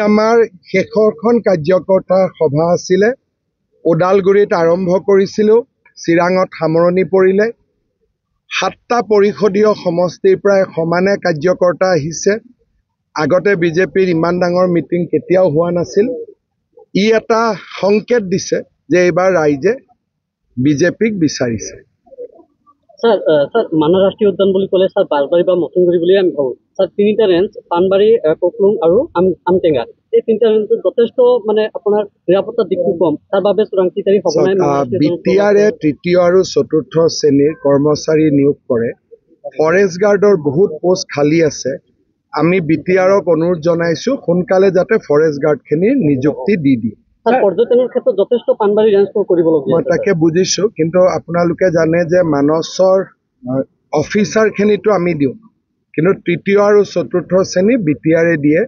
আমাৰ শেষৰখন কাৰ্যকৰ্তা সভা আছিলে ওদালগুৰিত আৰম্ভ কৰিছিলোঁ চিৰাঙত সামৰণি পৰিলে 7টা পৰিষদীয় সমষ্টিৰ প্ৰায় সমানে কাৰ্যকৰ্তা আহিছে আগতে বিজেপিৰ ইমান ডাঙৰ মিটিং কেতিয়াও হোৱা নাছিল ই এটা সংকেত দিছে যে এইবাৰ ৰাইজে বিজেপিক বিচাৰিছে স্যাৰ মানাহ ৰাষ্ট্ৰীয় উদ্যান বুলি ক'লে স্যাৰ বাঁশবাৰী বা মথুনগুৰি বুলি আমি ভাবো স্যাৰ তিনিটা ৰেঞ্জ পানবাৰী কোকলুং আৰু আমটেঙা এই তিনিটা ৰেঞ্জত যথেষ্ট মানে আপোনাৰ নিৰাপত্তাৰ দিশটো কম তাৰ বাবে চোৰাংচিকাৰী সঘনাই বিটিআৰে তৃতীয় আৰু চতুৰ্থ শ্ৰেণীৰ কৰ্মচাৰী নিয়োগ কৰে ফৰেষ্ট গাৰ্ডৰ বহুত পোষ্ট খালী আছে আমি বিটিআৰক অনুৰোধ জনাইছো সোনকালে যাতে ফৰেষ্ট গাৰ্ডখিনি নিযুক্তি দি দিয়ে পৰ্যটনৰ ক্ষেত্ৰত যথেষ্ট পানবাৰী ৰেঞ্জ কৰিবলগীয়া মই তাকে বুজিছো কিন্তু আপোনালোকে জানে যে মানসৰ অফিচাৰখিনিতো আমি দিওঁ কিন্তু তৃতীয় আৰু চতুৰ্থ শ্ৰেণী বিটিআৰে দিয়ে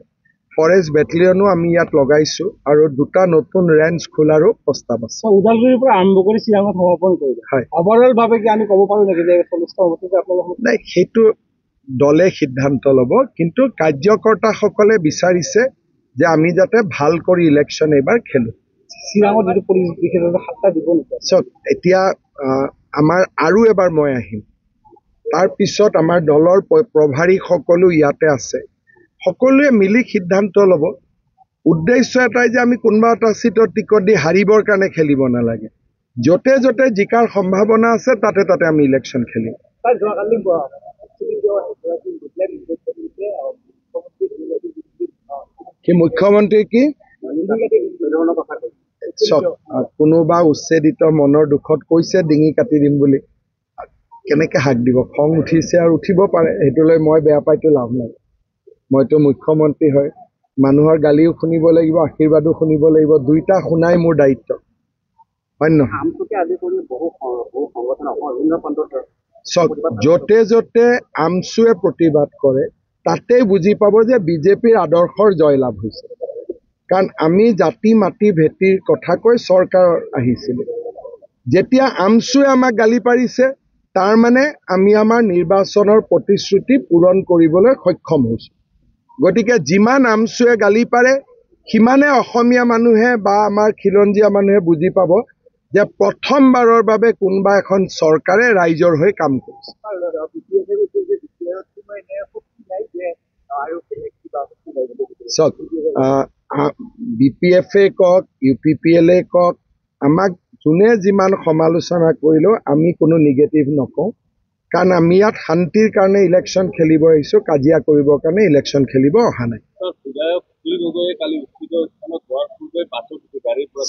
ফৰেষ্ট বেটেলিয়নো আমি ইয়াত লগাইছো আৰু দুটা নতুন ৰেঞ্জ খোলাৰো প্ৰস্তাৱ আছে ওদালগুৰিৰ পৰা আৰম্ভ কৰি চিৰাঙত সমাপন কৰিলে অভাৰঅল ভাৱে কি আমি ক'ব পাৰো নেকি যে 40টা সমষ্টিতে আপোনালোক নাই সেইটো দলে সিদ্ধান্ত ল'ব কিন্তু কাৰ্যকৰ্তাসকলে বিচাৰিছে যে আমি যাতে ভাল কৰি ইলেকশ্যন এইবাৰ খেলো চিৰাঙত যিটো পৰিস্থিতি সেইটো 7টা দিব নেকি চক এতিয়া আমাৰ আৰু এবাৰ মই আহিম তাৰ পিছত আমাৰ দলৰ প্ৰভাৰী সকলো ইয়াতে আছে সকলোৱে মিলি সিদ্ধান্ত ল'ব উদ্দেশ্য এটাই যে আমি কোনোবা এটা সিটত টিকট দি হাৰিবৰ কাৰণে খেলিব নালাগে য'তে য'তে জিকাৰ সম্ভাৱনা আছে তাতে তাতে আমি ইলেকশ্যন খেলিম কি মুখ্যমন্ত্ৰী কি কোনোবা উচ্ছেদিত মনৰ দুখত কৈছে ডিঙি কাটি দিম বুলি কেনেকে হাক দিব খং উঠিছে আৰু উঠিব পাৰে সেইটোলৈ মই বেয়া পাইতো লাভ নাই মইতো মুখ্যমন্ত্ৰী হয় মানুহৰ গালিও শুনিব লাগিব আশীৰ্বাদো শুনিব লাগিব দুইটা শুনাই মোৰ দায়িত্ব হয় নহয় য'তে য'তে আমচুৱে প্ৰতিবাদ কৰে তাতে বুজি পাব যে বিজেপিৰ আদৰ্শৰ জয়লাভ হৈছে কাৰণ আমি জাতি মাটি ভেটিৰ কথা কৈ চৰকাৰৰ আহিছিলোঁ যেতিয়া আমচুৱে আমাক গালি পাৰিছে তাৰ মানে আমি আমাৰ নিৰ্বাচনৰ প্ৰতিশ্ৰুতি পূৰণ কৰিবলৈ সক্ষম হৈছোঁ গতিকে যিমান আমচুৱে গালি পাৰে সিমানে অসমীয়া মানুহে বা আমাৰ খিলঞ্জীয়া মানুহে বুজি পাব যে প্ৰথমবাৰৰ বাবে কোনোবা এখন চৰকাৰে ৰাইজৰ হৈ কাম কৰিছে চক BPF-এ কওক UPPL-এ কওক আমাক যোনে যিমান সমালোচনা কৰিলেও আমি কোনো নিগেটিভ নকওঁ কাৰণ আমি ইয়াত শান্তিৰ কাৰণে ইলেকশ্যন খেলিব আহিছোঁ কাজিয়া কৰিবৰ কাৰণে ইলেকশ্যন খেলিব অহা নাই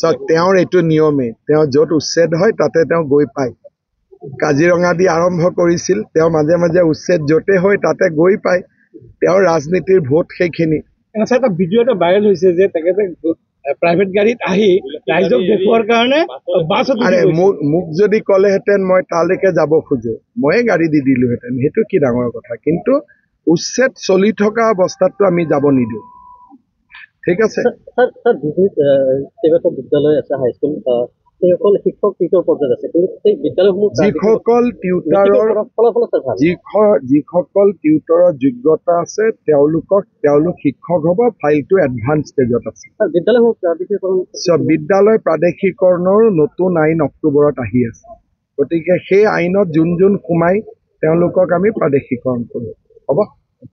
চক তেওঁৰ এইটো নিয়মেই তেওঁ য'ত উচ্ছেদ হয় তাতে তেওঁ গৈ পায় কাজিৰঙা দি আৰম্ভ কৰিছিল তেওঁ মাজে মাজে উচ্ছেদ য'তে হয় তাতে গৈ পায় তেওঁৰ ৰাজনীতিৰ ভোট সেইখিনি এটা ভিডিঅ' এটা ভাইৰেল হৈছে যে তেখেতে প্ৰাইভেট গাড়ীত আহি ৰাইজক দেখুৱাৰ কাৰণে মোক যদি ক'লেহেঁতেন মই তালৈকে যাব খোজো ময়ে গাড়ী দি দিলোহেঁতেন সেইটো কি ডাঙৰ কথা কিন্তু উচ্ছেদ চলি থকা অৱস্থাততো আমি যাব নিদিওঁ ঠিক আছে বিদ্যালয় আছে হাইস্কুল সেইসকল শিক্ষক টিউটৰ পৰ্যায়ত আছে কিন্তু সেই বিদ্যালয়সমূহ যিসকল টিউটৰৰ যোগ্যতা আছে তেওঁলোক শিক্ষক হ'ব ফাইলটো এডভান্স ষ্টেজত আছে বিদ্যালয় প্ৰাদেশিকৰণৰ নতুন আইন অক্টোবৰত আহি আছে গতিকে সেই আইনত যোন সোমাই তেওঁলোকক আমি প্ৰাদেশিকৰণ কৰোঁ হ'ব